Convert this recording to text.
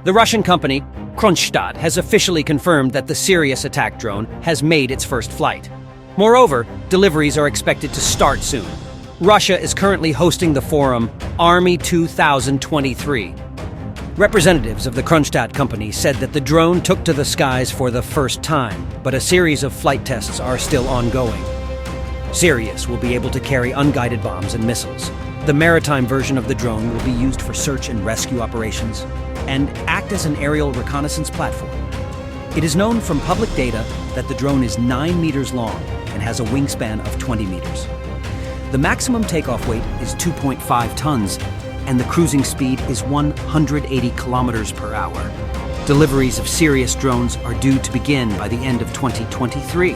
The Russian company, Kronshtadt, has officially confirmed that the Sirius attack drone has made its first flight. Moreover, deliveries are expected to start soon. Russia is currently hosting the forum Army 2023. Representatives of the Kronstadt company said that the drone took to the skies for the first time, but a series of flight tests are still ongoing. Sirius will be able to carry unguided bombs and missiles. The maritime version of the drone will be used for search and rescue operations and act as an aerial reconnaissance platform. It is known from public data that the drone is 9 meters long and has a wingspan of 20 meters. The maximum takeoff weight is 2.5 tons, and the cruising speed is 180 kilometers per hour. Deliveries of Sirius drones are due to begin by the end of 2023.